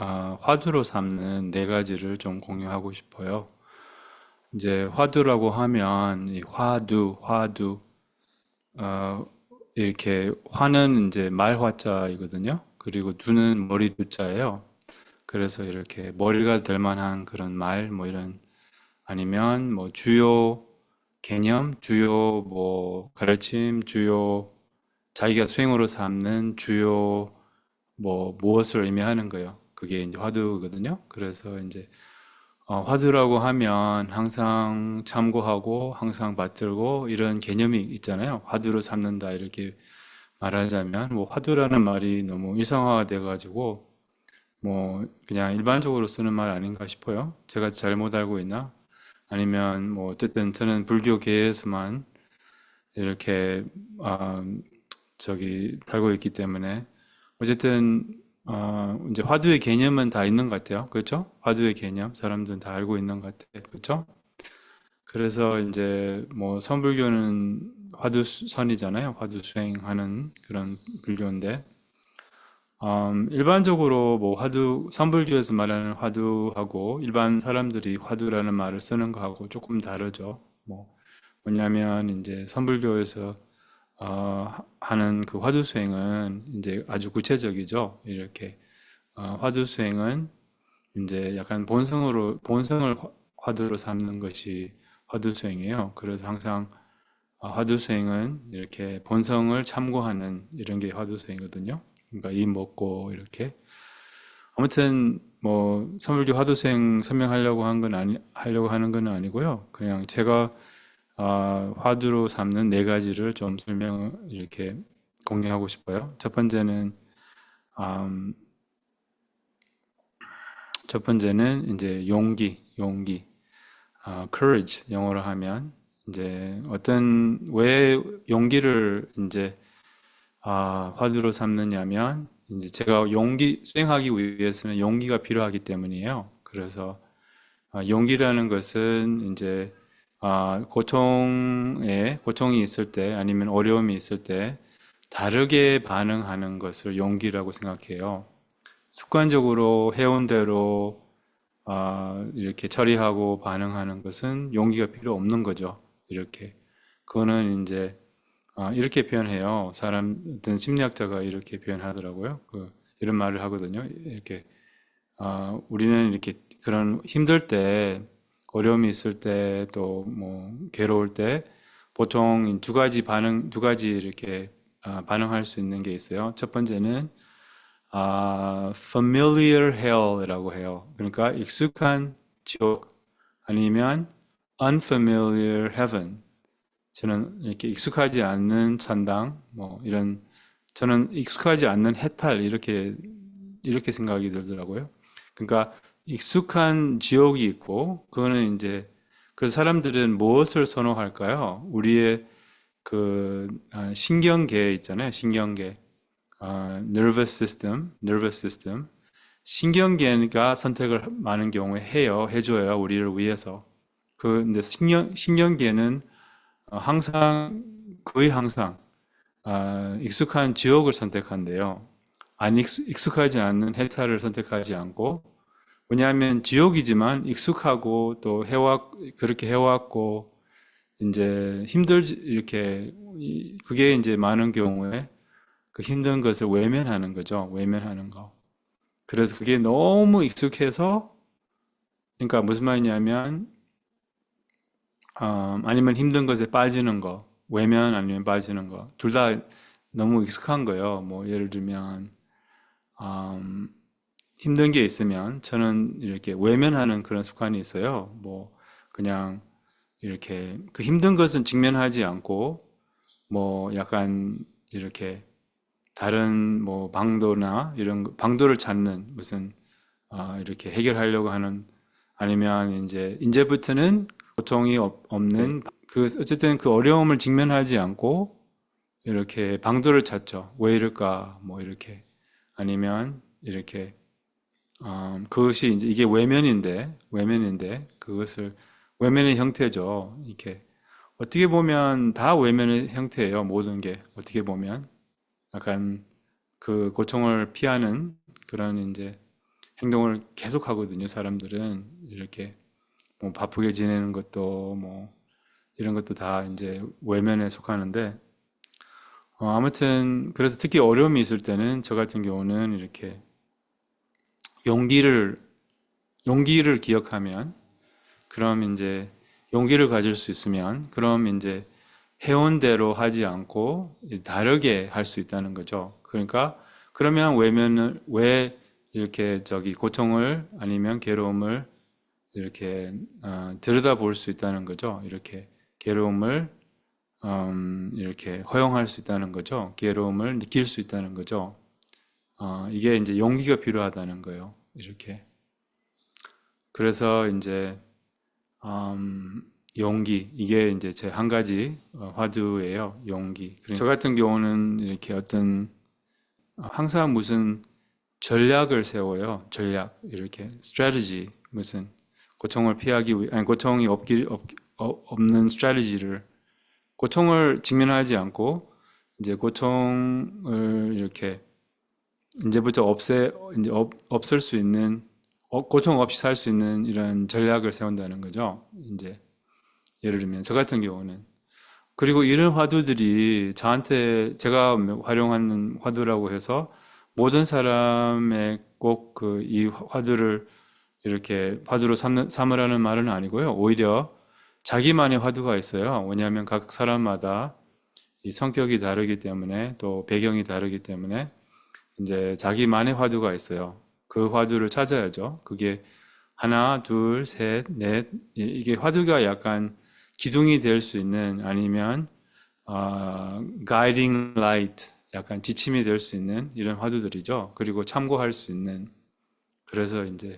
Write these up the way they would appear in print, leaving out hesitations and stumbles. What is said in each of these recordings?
화두로 삼는 네 가지를 좀 공유하고 싶어요. 이제 화두라고 하면 이 화두, 어, 이렇게 화는 이제 말화자이거든요. 그리고 두는 머리 두자예요. 그래서 이렇게 머리가 될 만한 그런 말, 뭐 이런 아니면 뭐 주요 개념, 주요 뭐 가르침, 주요 자기가 수행으로 삼는 주요 뭐 무엇을 의미하는 거예요. 그게 이제 화두거든요. 그래서 이제 화두라고 하면 항상 참고하고 항상 받들고 이런 개념이 있잖아요. 화두로 삼는다 이렇게 말하자면 뭐 화두라는 말이 너무 일상화가 돼가지고 뭐 그냥 일반적으로 쓰는 말 아닌가 싶어요. 제가 잘못 알고 있나? 아니면 뭐 어쨌든 저는 불교계에서만 이렇게 아, 저기 살고 있기 때문에 어쨌든 이제 화두의 개념은 다 있는 것 같아요. 그렇죠? 화두의 개념 사람들은 다 알고 있는 것 같아요. 그렇죠? 그래서 이제 뭐 선불교는 화두선이잖아요. 화두 수행하는 그런 불교인데 일반적으로 뭐 화두 선불교에서 말하는 화두하고 일반 사람들이 화두라는 말을 쓰는 거하고 조금 다르죠. 뭐 뭐냐면 이제 선불교에서 하는 그 화두 수행은 이제 아주 구체적이죠. 이렇게 화두 수행은 이제 약간 본성을 화두로 삼는 것이 화두 수행이에요. 그래서 항상 화두 수행은 이렇게 본성을 참고하는 이런 게 화두 수행이거든요. 그러니까 입 먹고 이렇게 아무튼 뭐 선불교 화두 수행 설명하려고 한 건 하려고 하는 건 아니고요. 그냥 제가 화두로 삼는 네 가지를 좀 설명을 이렇게 공유하고 싶어요. 음, 첫 번째는 이제 용기, courage 영어로 하면 이제 왜 용기를 이제 화두로 삼느냐면 이제 제가 수행하기 위해서는 용기가 필요하기 때문이에요. 그래서 용기라는 것은 이제 고통이 있을 때 아니면 어려움이 있을 때 다르게 반응하는 것을 용기라고 생각해요. 습관적으로 해온 대로 이렇게 처리하고 반응하는 것은 용기가 필요 없는 거죠. 이렇게. 그거는 이제 이렇게 표현해요. 어떤 심리학자가 이렇게 표현하더라고요. 이런 말을 하거든요. 이렇게 우리는 이렇게 그런 힘들 때, 어려움이 있을 때, 또 뭐 괴로울 때 보통 두 가지 이렇게 반응할 수 있는 게 있어요. 첫 번째는 familiar hell이라고 해요. 그러니까 익숙한 지옥 아니면 unfamiliar heaven. 저는 이렇게 익숙하지 않는 천당, 뭐 이런 저는 익숙하지 않는 해탈 이렇게 생각이 들더라고요. 그러니까 익숙한 지옥이 있고 그거는 이제 그래서 사람들은 무엇을 선호할까요? 우리의 신경계 있잖아요. 신경계, nervous system. 신경계가 선택을 많은 경우에 해줘요. 우리를 위해서. 근데 신경계는 거의 항상 익숙한 지옥을 선택한대요. 익숙하지 않는 해탈을 선택하지 않고, 왜냐하면 지옥이지만 익숙하고 또 그렇게 해왔고, 이제 그게 이제 많은 경우에 그 힘든 것을 외면하는 거죠. 외면하는 거. 그래서 그게 너무 익숙해서, 그러니까 무슨 말이냐면, 아니면 힘든 것에 빠지는 거, 외면 아니면 빠지는 거, 둘 다 너무 익숙한 거예요. 뭐 예를 들면 음, 힘든 게 있으면 저는 이렇게 외면하는 그런 습관이 있어요. 뭐 그냥 이렇게 그 힘든 것은 직면하지 않고 뭐 약간 이렇게 다른 뭐 방도를 찾는 무슨 이렇게 해결하려고 하는 아니면 이제부터는 고통이 없는 어쨌든 그 어려움을 직면하지 않고 이렇게 방도를 찾죠. 왜 이럴까? 뭐 이렇게 아니면 이렇게 그것이 이제 이게 외면인데 그것을 외면의 형태죠. 이렇게 어떻게 보면 다 외면의 형태예요. 모든 게 어떻게 보면 약간 그 고통을 피하는 그런 이제 행동을 계속 하거든요. 사람들은 이렇게 뭐 바쁘게 지내는 것도 뭐 이런 것도 다 이제 외면에 속하는데 아무튼 그래서 특히 어려움이 있을 때는 저 같은 경우는 이렇게 용기를 용기를 기억하면 그럼 이제 용기를 가질 수 있으면 그럼 이제 해온 대로 하지 않고 다르게 할 수 있다는 거죠. 그러니까 그러면 외면을 왜 이렇게 저기 고통을 아니면 괴로움을 이렇게 들여다볼 수 있다는 거죠. 이렇게 괴로움을 이렇게 허용할 수 있다는 거죠. 괴로움을 느낄 수 있다는 거죠. 이게 이제 용기가 필요하다는 거예요. 이렇게. 그래서 이제 용기 이게 이제 제 한 가지 화두예요. 용기. 그러니까 저 같은 경우는 이렇게 어떤 항상 무슨 전략을 세워요. 전략 이렇게 strategy 무슨 고통을 피하기 위해 아니 고통이 없는 스트래티지를 고통을 직면하지 않고 이제 고통을 이렇게 이제부터 이제 없을 수 있는 고통 없이 살 수 있는 이런 전략을 세운다는 거죠. 이제 예를 들면 저 같은 경우는 그리고 이런 화두들이 저한테 제가 활용하는 화두라고 해서 모든 사람의 꼭 그 이 화두를 이렇게 화두로 삼으라는 말은 아니고요. 오히려 자기만의 화두가 있어요. 왜냐하면 각 사람마다 이 성격이 다르기 때문에 또 배경이 다르기 때문에 이제 자기만의 화두가 있어요. 그 화두를 찾아야죠. 그게 하나, 둘, 셋, 넷 이게 화두가 약간 기둥이 될 수 있는 아니면 guiding light 약간 지침이 될 수 있는 이런 화두들이죠. 그리고 참고할 수 있는 그래서 이제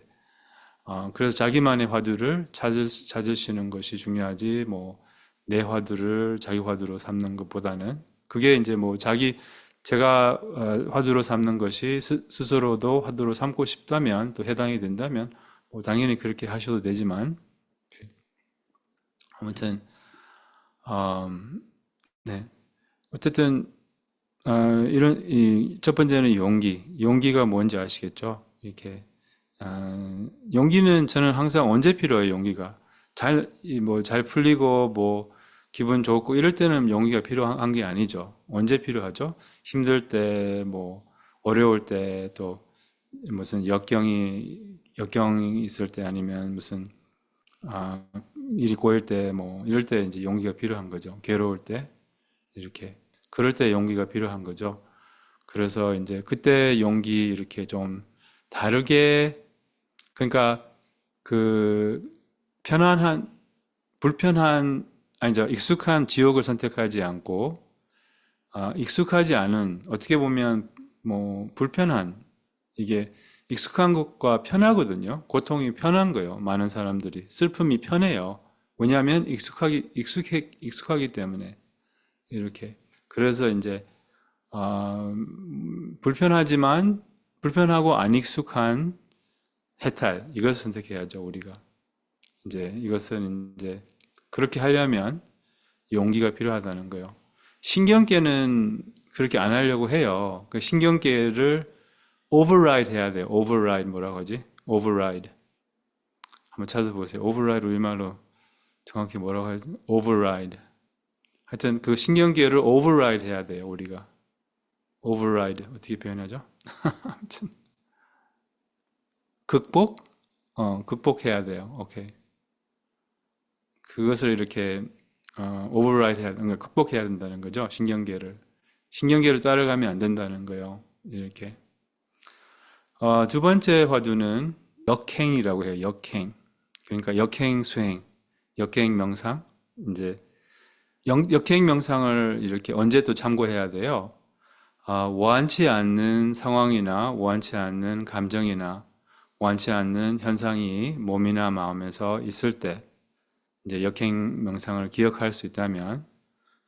그래서 자기만의 화두를 찾으시는 것이 중요하지 뭐 내 화두를 자기 화두로 삼는 것보다는 그게 이제 뭐 제가 화두로 삼는 것이 스스로도 화두로 삼고 싶다면 또 해당이 된다면 뭐 당연히 그렇게 하셔도 되지만 아무튼 네 어쨌든 이런 이 첫 번째는 용기가 뭔지 아시겠죠? 이렇게 용기는 저는 항상 언제 필요해요, 용기가. 잘 풀리고, 뭐, 기분 좋고, 이럴 때는 용기가 필요한 게 아니죠. 언제 필요하죠? 힘들 때, 뭐, 어려울 때, 또, 무슨 역경이 있을 때 아니면 무슨, 아, 일이 꼬일 때, 뭐, 이럴 때 이제 용기가 필요한 거죠. 괴로울 때, 이렇게. 그럴 때 용기가 필요한 거죠. 그래서 이제 그때 용기 이렇게 좀 다르게 그러니까 그 편안한 불편한 아니죠 익숙한 지옥을 선택하지 않고 익숙하지 않은 어떻게 보면 뭐 불편한 이게 익숙한 것과 편하거든요. 고통이 편한 거예요. 많은 사람들이 슬픔이 편해요. 왜냐하면 익숙하기 때문에 이렇게 그래서 이제 불편하지만 불편하고 안 익숙한 해탈 이것을 선택해야죠 우리가 이제 이것은 이제 그렇게 하려면 용기가 필요하다는 거예요. 신경계는 그렇게 안 하려고 해요. 그 신경계를 override 해야 돼요. override 뭐라고 하지? override 한번 찾아보세요. override 우리말로 정확히 뭐라고 하지? override 하여튼 그 신경계를 override 해야 돼요 우리가 override 어떻게 표현하죠? 아무튼 극복? 극복해야 돼요. 오케이. 그것을 이렇게 override 해야, 그러니까 극복해야 된다는 거죠. 신경계를 따라가면 안 된다는 거예요. 이렇게. 두 번째 화두는 역행이라고 해요. 역행. 그러니까 역행 수행, 역행 명상. 이제 역행 명상을 이렇게 언제 또 참고해야 돼요? 원치 않는 상황이나 원치 않는 감정이나 원치 않는 현상이 몸이나 마음에서 있을 때 이제 역행 명상을 기억할 수 있다면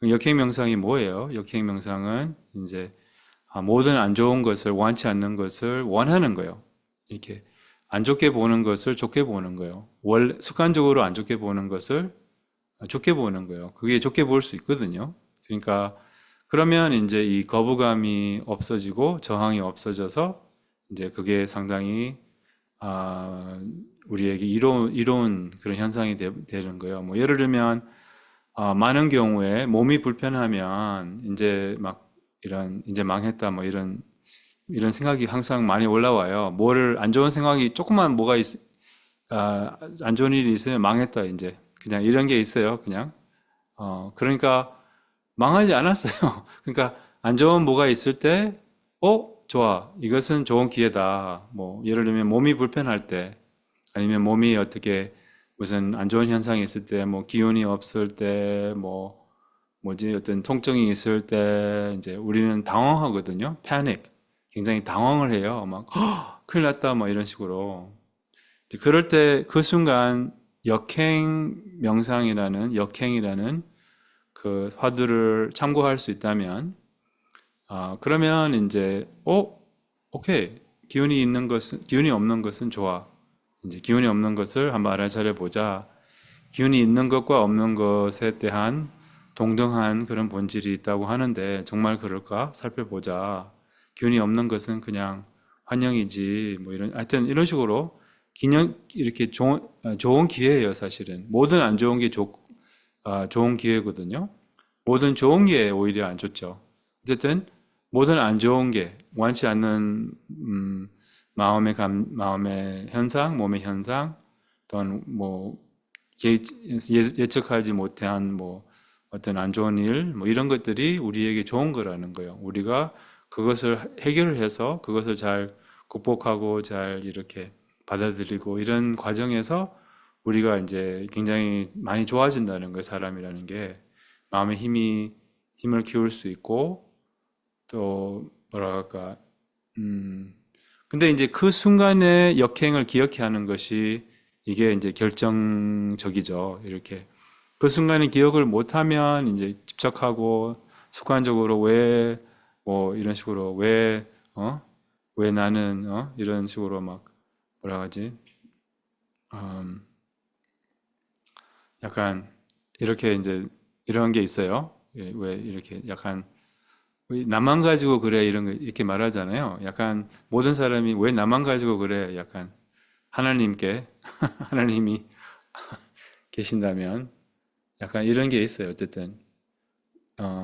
역행 명상이 뭐예요? 역행 명상은 이제 모든 안 좋은 것을 원치 않는 것을 원하는 거예요. 이렇게 안 좋게 보는 것을 좋게 보는 거예요. 습관적으로 안 좋게 보는 것을 좋게 보는 거예요. 그게 좋게 볼 수 있거든요. 그러니까 그러면 이제 이 거부감이 없어지고 저항이 없어져서 이제 그게 상당히 아, 우리에게 이로운 그런 현상이 되는 거예요. 뭐 예를 들면 많은 경우에 몸이 불편하면 이제 막 이런 이제 망했다 뭐 이런 생각이 항상 많이 올라와요. 뭐를 안 좋은 생각이 조금만 안 좋은 일이 있으면 망했다 이제 그냥 이런 게 있어요. 그냥 그러니까 망하지 않았어요. 그러니까 안 좋은 뭐가 있을 때, 좋아. 이것은 좋은 기회다. 뭐, 예를 들면 몸이 불편할 때, 아니면 몸이 어떻게 무슨 안 좋은 현상이 있을 때, 뭐, 기운이 없을 때, 뭐, 뭐지, 어떤 통증이 있을 때, 이제 우리는 당황하거든요. 패닉. 굉장히 당황을 해요. 막, 큰일 났다. 뭐, 이런 식으로. 이제 그럴 때 그 순간 역행이라는 그 화두를 참고할 수 있다면, 그러면 이제, 오케이. 기운이 없는 것은 좋아. 이제 기운이 없는 것을 한번 알아차려 보자. 기운이 있는 것과 없는 것에 대한 동등한 그런 본질이 있다고 하는데, 정말 그럴까? 살펴보자. 기운이 없는 것은 그냥 환영이지. 뭐 하여튼 이런 식으로, 이렇게 좋은 기회예요, 사실은. 모든 안 좋은 게 좋은 기회거든요. 모든 좋은 게 오히려 안 좋죠. 어쨌든 모든 안 좋은 게 원치 않는 마음의 현상, 몸의 현상, 또는 뭐 예측하지 못한 뭐 어떤 안 좋은 일, 뭐 이런 것들이 우리에게 좋은 거라는 거예요. 우리가 그것을 해결해서 그것을 잘 극복하고 잘 이렇게 받아들이고 이런 과정에서 우리가 이제 굉장히 많이 좋아진다는 거예요. 사람이라는 게 마음의 힘을 키울 수 있고 또 뭐랄까 근데 이제 그 순간의 역행을 기억해 하는 것이 이게 이제 결정적이죠. 이렇게 그 순간의 기억을 못하면 이제 집착하고 습관적으로 왜 뭐 이런 식으로 왜 나는 이런 식으로 막 뭐라 하지 음, 약간 이렇게 이제 이런 게 있어요. 예, 왜 이렇게 약간 왜 나만 가지고 그래 이런 거 이렇게 말하잖아요. 약간 모든 사람이 왜 나만 가지고 그래 약간 하나님께 하나님이 계신다면 약간 이런 게 있어요. 어쨌든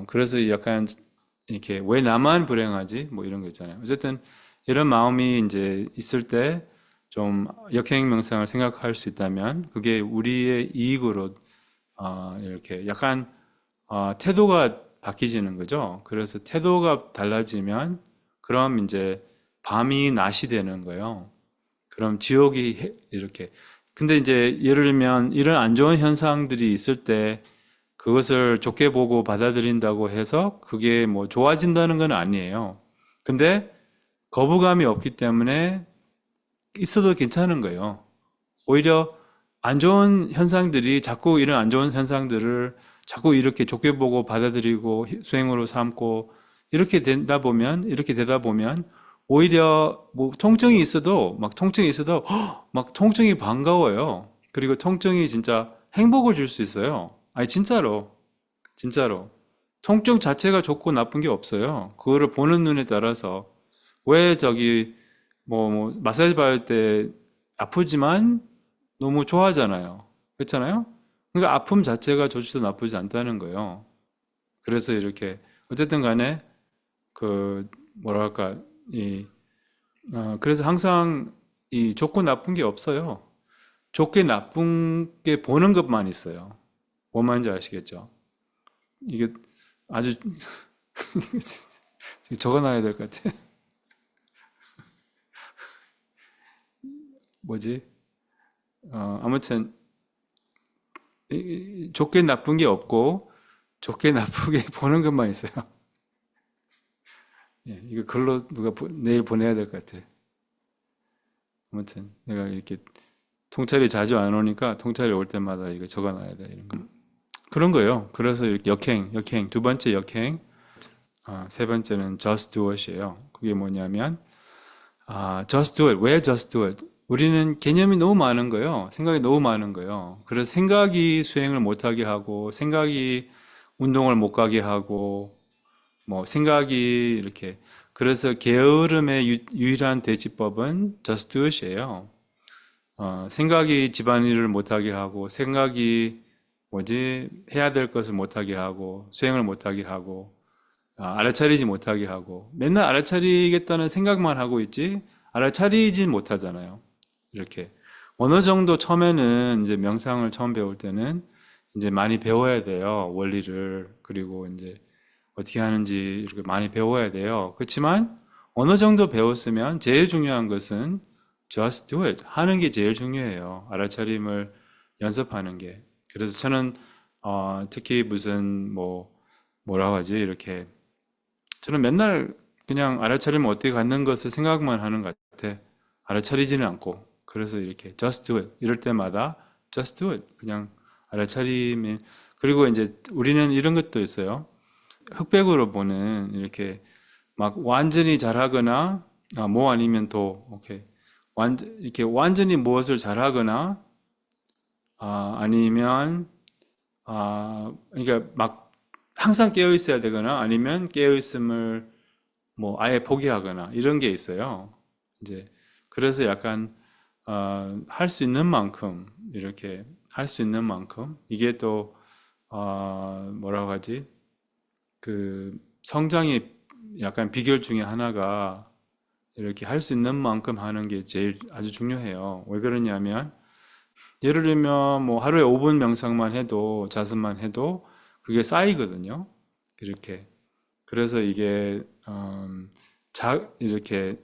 그래서 약간 이렇게 왜 나만 불행하지 뭐 이런 거 있잖아요. 어쨌든 이런 마음이 이제 있을 때 좀 역행 명상을 생각할 수 있다면 그게 우리의 이익으로 이렇게 약간 태도가 바뀌지는 거죠. 그래서 태도가 달라지면 그럼 이제 밤이 낮이 되는 거예요. 그럼 이렇게. 근데 이제 예를 들면 이런 안 좋은 현상들이 있을 때 그것을 좋게 보고 받아들인다고 해서 그게 뭐 좋아진다는 건 아니에요. 근데 거부감이 없기 때문에 있어도 괜찮은 거예요. 오히려 안 좋은 현상들이 자꾸 이런 안 좋은 현상들을 자꾸 이렇게 좋게 보고 받아들이고 수행으로 삼고 이렇게 되다 보면 오히려 뭐 통증이 있어도 막 통증이 반가워요. 그리고 통증이 진짜 행복을 줄 수 있어요. 아니 진짜로 통증 자체가 좋고 나쁜 게 없어요. 그거를 보는 눈에 따라서 왜 저기 뭐 마사지 받을 때 아프지만 너무 좋아하잖아요. 그렇잖아요? 그러니까 아픔 자체가 좋지도 나쁘지 않다는 거예요. 그래서 이렇게 어쨌든 간에 그 뭐랄까 이 그래서 항상 이 좋고 나쁜 게 없어요. 좋게 나쁜 게 보는 것만 있어요. 뭔 말인지 아시겠죠? 이게 아주 적어놔야 될 것 같아. 뭐지? 아무튼 좋게 나쁜 게 없고 좋게 나쁘게 보는 것만 있어요. 예, 이거 글로 내일 보내야 될 것 같아. 아무튼 내가 이렇게 통찰이 자주 안 오니까 통찰이 올 때마다 이거 적어놔야 돼 이런 거. 그런 거예요. 그래서 이렇게 역행 두 번째 역행, 세 번째는 just do it이에요. 그게 뭐냐면 just do it. 왜 just do it? 우리는 개념이 너무 많은 거예요. 생각이 너무 많은 거예요. 그래서 생각이 수행을 못하게 하고 생각이 운동을 못 가게 하고 뭐 생각이 이렇게 그래서 게으름의 유일한 대지법은 just do it이에요. 생각이 집안일을 못하게 하고, 생각이 뭐지, 해야 될 것을 못하게 하고, 수행을 못하게 하고, 알아차리지 못하게 하고, 맨날 알아차리겠다는 생각만 하고 있지, 알아차리진 못하잖아요. 이렇게. 어느 정도 처음에는 이제 명상을 처음 배울 때는 이제 많이 배워야 돼요. 원리를. 그리고 이제 어떻게 하는지 이렇게 많이 배워야 돼요. 그렇지만 어느 정도 배웠으면 제일 중요한 것은 just do it. 하는 게 제일 중요해요. 알아차림을 연습하는 게. 그래서 저는 특히 무슨 뭐라고 하지? 이렇게 저는 맨날 그냥 알아차리면 어떻게 갖는 것을 생각만 하는 것 같아. 알아차리지는 않고. 그래서 이렇게 just do it. 이럴 때마다 just do it. 그냥 알아차림이. 그리고 이제 우리는 이런 것도 있어요. 흑백으로 보는 이렇게 막 완전히 잘하거나 뭐 아니면 도 오케이. 이렇게 완전히 무엇을 잘하거나 아니면 그러니까 막 항상 깨어 있어야 되거나 아니면 깨어 있음을 뭐 아예 포기하거나 이런 게 있어요. 이제 그래서 약간 할 수 있는 만큼 이렇게 할 수 있는 만큼 이게 또 뭐라고 하지? 그 성장의 약간 비결 중에 하나가 이렇게 할 수 있는 만큼 하는 게 제일 아주 중요해요. 왜 그러냐면 예를 들면 뭐 하루에 5분 명상만 해도 자습만 해도 그게 쌓이거든요. 이렇게 그래서 이게 이렇게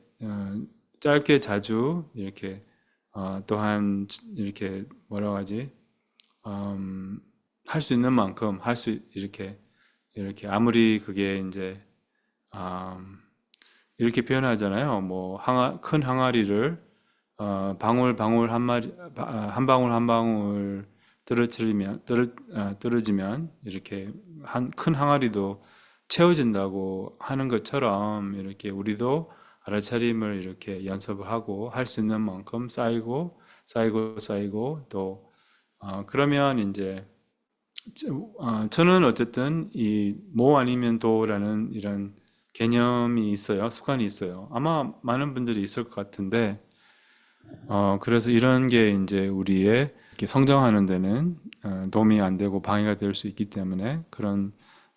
짧게 자주 이렇게 또한 이렇게 뭐라고 하지? 할 수 있는 만큼 할 수 이렇게 아무리 그게 이제 음, 이렇게 표현하잖아요. 뭐 큰 항아리를 방울 방울 한 마리 한 방울 한 방울 떨어지면 이렇게 한 큰 항아리도 채워진다고 하는 것처럼 이렇게 우리도 알아차림을 이렇게 연습을 하고 할 수 있는 만큼 쌓이고 또 그러면 이제 저는 어쨌든 이 뭐 아니면 도라는 이런 개념이 있어요. 습관이 있어요. 아마 많은 분들이 있을 것 같은데 그래서 이런 게 이제 우리의 이렇게 성장하는 데는 도움이 안 되고 방해가 될 수 있기 때문에 그런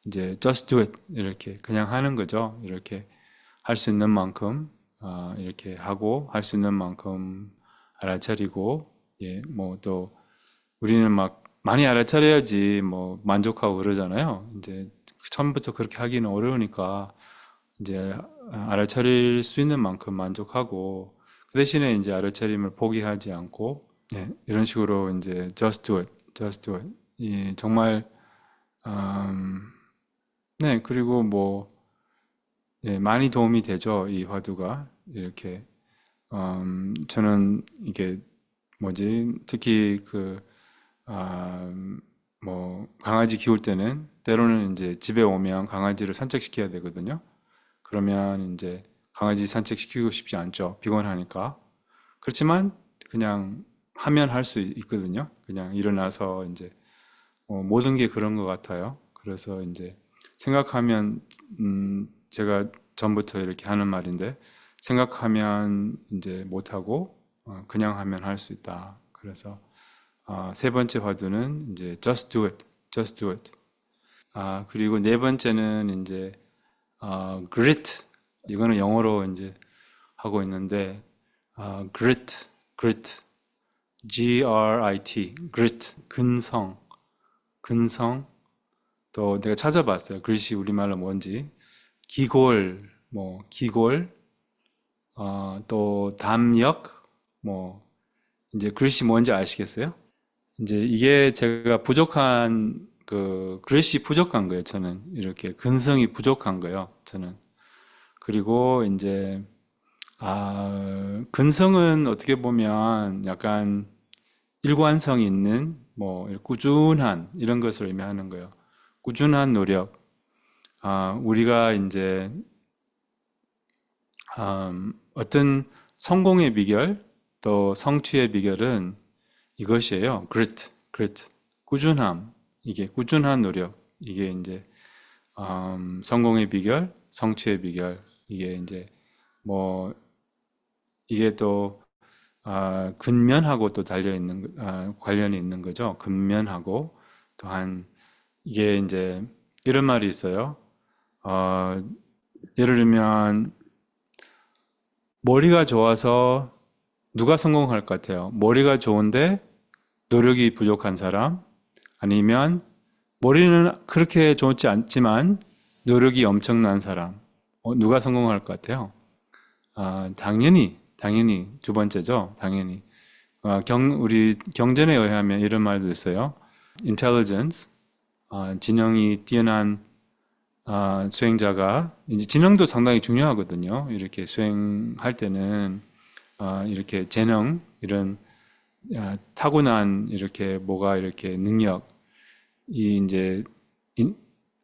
이제 just do it 이렇게 그냥 하는 거죠. 이렇게 할 수 있는 만큼 이렇게 하고 할 수 있는 만큼 알아차리고 예, 뭐 또 우리는 막 많이 알아차려야지 뭐 만족하고 그러잖아요. 이제 처음부터 그렇게 하기는 어려우니까 이제 알아차릴 수 있는 만큼 만족하고 그 대신에 이제 알아차림을 포기하지 않고 네, 이런 식으로 이제 just do it. 예, 정말 음, 네 그리고 뭐 예, 많이 도움이 되죠 이 화두가 이렇게 저는 이게 뭐지 특히 뭐 강아지 키울 때는 때로는 이제 집에 오면 강아지를 산책시켜야 되거든요. 그러면 이제 강아지 산책시키고 싶지 않죠. 피곤하니까. 그렇지만 그냥 하면 할 수 있거든요. 그냥 일어나서 이제 모든 게 그런 것 같아요. 그래서 이제 생각하면 제가 전부터 이렇게 하는 말인데 생각하면 이제 못하고 그냥 하면 할 수 있다. 그래서 세 번째 화두는 이제 just do it, just do it. 그리고 네 번째는 이제 grit. 이거는 영어로 이제 하고 있는데 grit, G-R-I-T, grit, 근성. 또 내가 찾아봤어요. grit이 우리말로 뭔지. 기골, 또 담력, 뭐 이제 grit이 뭔지 아시겠어요? 이제 이게 제가 그릇이 부족한 거예요, 저는. 이렇게 근성이 부족한 거예요, 저는. 그리고 이제, 근성은 어떻게 보면 약간 일관성이 있는, 뭐, 꾸준한, 이런 것을 의미하는 거예요. 꾸준한 노력. 우리가 이제, 어떤 성공의 비결, 또 성취의 비결은 이것이에요. grit. 꾸준함. 이게 꾸준한 노력. 이게 이제 성공의 비결, 성취의 비결. 이게 이제 뭐 이게 또 근면하고 또 관련이 있는 거죠. 근면하고 또한 이게 이제 이런 말이 있어요. 어, 예를 들면 머리가 좋아서 누가 성공할 것 같아요? 머리가 좋은데 노력이 부족한 사람? 아니면 머리는 그렇게 좋지 않지만 노력이 엄청난 사람? 누가 성공할 것 같아요? 당연히 두 번째죠. 당연히. 우리 경전에 의하면 이런 말도 있어요. intelligence, 지능이 뛰어난 수행자가 이제 지능도 상당히 중요하거든요. 이렇게 수행할 때는 이렇게 재능 이런 타고난 이렇게 뭐가 이렇게 능력 이 이제 인-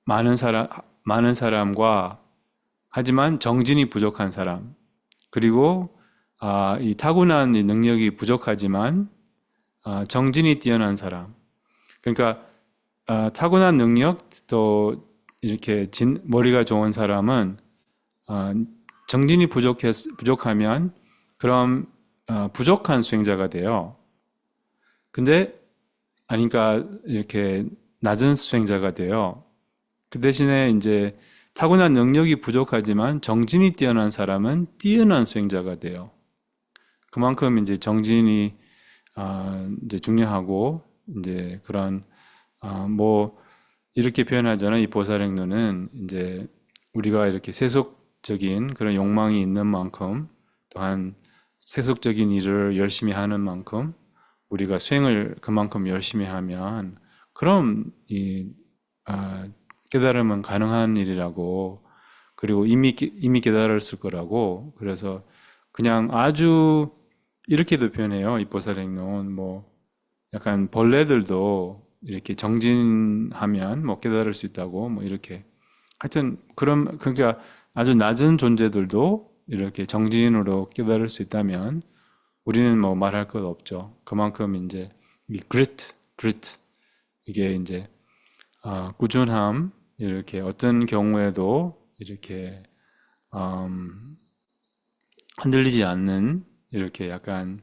많은 사람과 하지만 정진이 부족한 사람 그리고 이 타고난 이 능력이 부족하지만 정진이 뛰어난 사람 그러니까 타고난 능력 또 이렇게 머리가 좋은 사람은 어, 정진이 부족하면 그럼 부족한 수행자가 돼요. 근데 아니까 이렇게 낮은 수행자가 돼요. 그 대신에 이제 타고난 능력이 부족하지만 정진이 뛰어난 사람은 뛰어난 수행자가 돼요. 그만큼 이제 정진이 이제 중요하고 이제 그런 뭐 이렇게 표현하잖아요. 이 보살행론은 이제 우리가 이렇게 세속적인 그런 욕망이 있는 만큼 또한 세속적인 일을 열심히 하는 만큼 우리가 수행을 그만큼 열심히 하면 그럼 이 깨달음은 가능한 일이라고 그리고 이미 깨달았을 거라고 그래서 그냥 아주 이렇게도 표현해요. 이 보살행론 뭐 약간 벌레들도 이렇게 정진하면 뭐 깨달을 수 있다고 뭐 이렇게 하여튼 그럼 그러니까 아주 낮은 존재들도 이렇게 정진으로 깨달을 수 있다면 우리는 뭐 말할 것 없죠. 그만큼 이제 이 grit 이게 이제 꾸준함 이렇게 어떤 경우에도 이렇게 음, 흔들리지 않는 이렇게 약간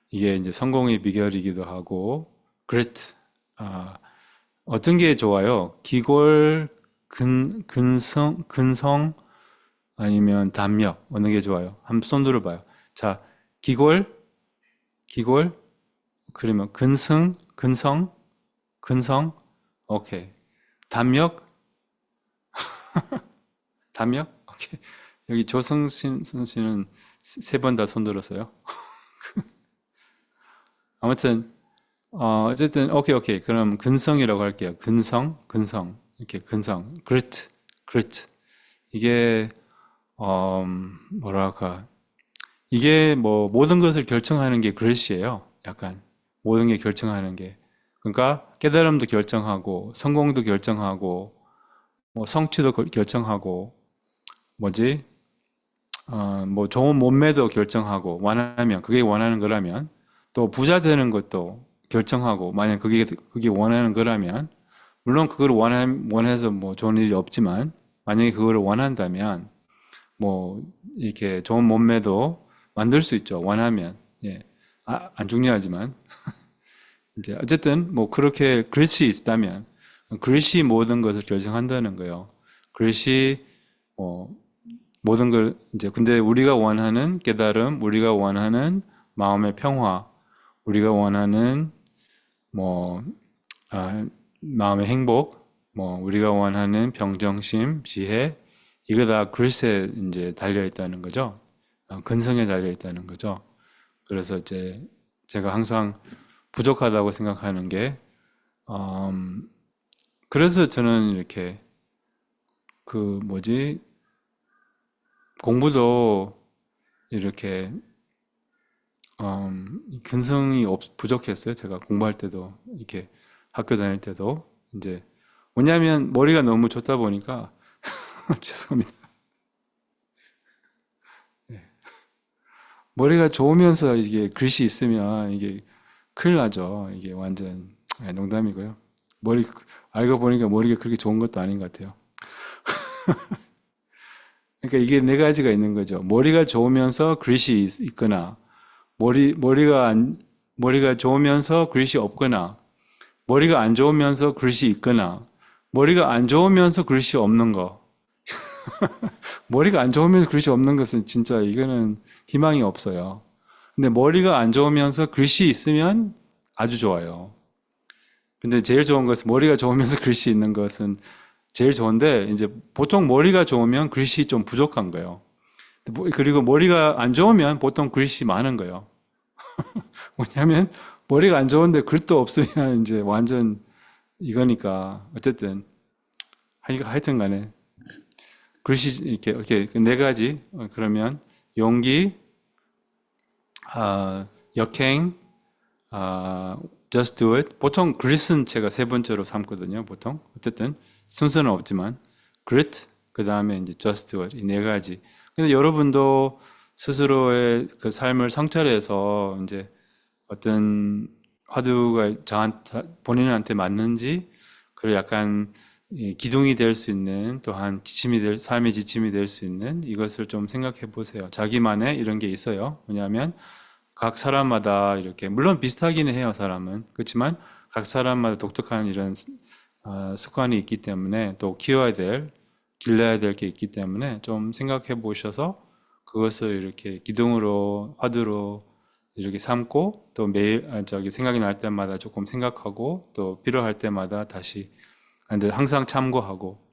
이게 이제 성공의 비결이기도 하고 grit 어떤 게 좋아요? 기골, 근성 아니면 담력 어느 게 좋아요? 한번 손 들어봐요. 자, 기골, 기골 그러면 근성, 오케이. 담력, 담력, 오케이. 여기 조승신 씨는 세 번 다 손 들었어요. 아무튼 어쨌든 오케이. 그럼 근성이라고 할게요. 근성 이렇게 근성, grit 이게 뭐랄까 이게 뭐 모든 것을 결정하는 게 그릇이에요. 약간 모든 게 결정하는 게. 그러니까 깨달음도 결정하고 성공도 결정하고 뭐 성취도 결정하고 뭐지? 뭐 좋은 몸매도 결정하고 원하면 그게 원하는 거라면 또 부자 되는 것도 결정하고 만약 그게 원하는 거라면 물론 그걸 원해서 뭐 좋은 일이 없지만 만약에 그걸 원한다면 뭐 이렇게 좋은 몸매도 만들 수 있죠. 원하면. 예. 안 중요하지만 이제 어쨌든 뭐 그렇게 글씨 있다면 글씨 모든 것을 결정한다는 거예요. 글씨 뭐 모든 걸 이제 근데 우리가 원하는 깨달음, 우리가 원하는 마음의 평화, 우리가 원하는 뭐 마음의 행복, 뭐 우리가 원하는 평정심, 지혜 이거 다 글쎄 이제 달려 있다는 거죠. 근성에 달려 있다는 거죠. 그래서 이제 제가 항상 부족하다고 생각하는 게 그래서 저는 이렇게 그 뭐지 공부도 이렇게 근성이 부족했어요. 제가 공부할 때도 이렇게 학교 다닐 때도 이제 뭐냐면 머리가 너무 좋다 보니까 죄송합니다. 머리가 좋으면서 이게 글씨 있으면 이게 큰일 나죠. 이게 완전 농담이고요. 머리 알고 보니까 머리가 그렇게 좋은 것도 아닌 것 같아요. 그러니까 이게 네 가지가 있는 거죠. 머리가 좋으면서 글씨 있거나 머리가 좋으면서 그릇이 없거나, 머리가 안 좋으면서 그릇이 있거나, 머리가 안 좋으면서 그릇이 없는 거. 머리가 안 좋으면서 그릇이 없는 것은 진짜 이거는 희망이 없어요. 근데 머리가 안 좋으면서 글씨 있으면 아주 좋아요. 근데 제일 좋은 것은 머리가 좋으면서 글씨 있는 것은 제일 좋은데 이제 보통 머리가 좋으면 글씨 좀 부족한 거예요. 그리고 머리가 안 좋으면 보통 글씨 많은 거예요. 뭐냐면 머리가 안 좋은데 글도 없으면 이제 완전 이거니까 어쨌든 하여튼 간에 글씨 이렇게 네 가지 그러면 용기, 역행, 아, just do it. 보통 grit은 제가 세 번째로 삼거든요. 보통 어쨌든 순서는 없지만 grit 그 다음에 이제 just do it 이 네 가지. 근데 여러분도 스스로의 그 삶을 성찰해서 이제 어떤 화두가 본인한테 맞는지 그리고 약간 기둥이 될 수 있는 또한 삶의 지침이 될 수 있는 이것을 좀 생각해 보세요. 자기만의 이런 게 있어요. 왜냐하면 각 사람마다 이렇게 물론 비슷하기는 해요, 사람은. 그렇지만 각 사람마다 독특한 이런 습관이 있기 때문에 또 길러야 될 게 있기 때문에 좀 생각해 보셔서 그것을 이렇게 기둥으로 화두로 이렇게 삼고 또 매일 생각이 날 때마다 조금 생각하고 또 필요할 때마다 다시 근데 항상 참고하고